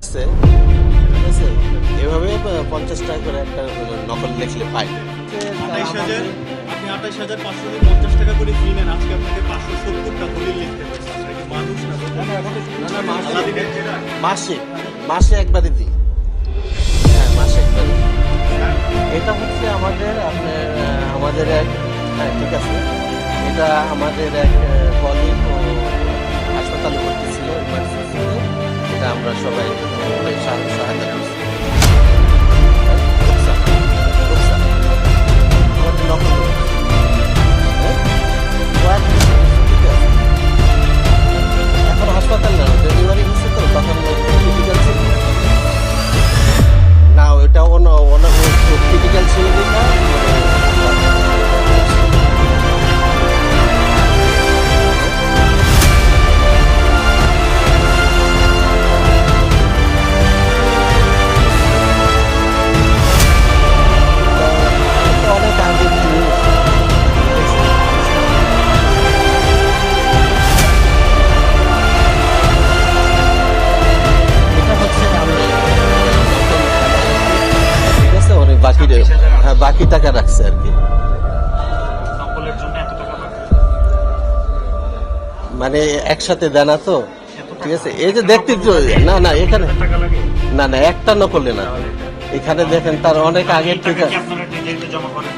আছে, ঠিক আছে, এভাবে 50 টাকা করে একটা নকল লিখলে পাই। 28,000 আপনি 28,550 টাকা করে ফি নেন, আজকে আপনাকে 570টা দলিল লিখতে হয়েছে। আসলে কি মানুষ না মাসে মাসে একবারই দিই। হ্যাঁ, মাসে একবারই। এটা হচ্ছে আমাদের আমাদের এক, হ্যাঁ ঠিক আছে, এটা আমাদের এক কলিগ ও হাসপাতালে ভর্তি ছিল ইমার্জেন্সিতে, এটা আমরা সবাই সহায়তা করছি। আমাদের নকল রোগ। হ্যাঁ? এখন হাসপাতাল না, ডেলিভারি হচ্ছে তো, তখন ক্রিটিক্যাল ছিল না, ওইটা অনেক ক্রিটিক্যাল ছিল না। অনেক আগের জিনিস। এটা হচ্ছে আমি ঠিক আছে, অনেক বাকি, হ্যাঁ বাকি টাকা রাখছে আর কি, নকলের জন্য এত টাকা লাগবে। মানে একসাথে দেনা তো, ঠিক আছে। এই যে দেখতে না না এখানে টাকা লাগে না না একটা নকলে না, এখানে দেখেন তার অনেক আগের থেকে। আপনারা ডিটেইলসে জমা করেন।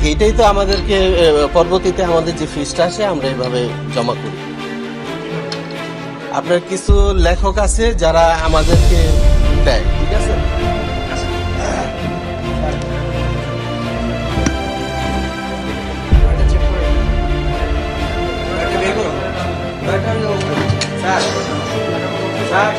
এইটাই তো আমাদেরকে পরবর্তীতে আমাদের যে ফিসটা আসে আমরা এইভাবে জমা করি। আপনার কিছু লেখক আছে যারা আমাদেরকে দেয়, ঠিক আছে। স্যার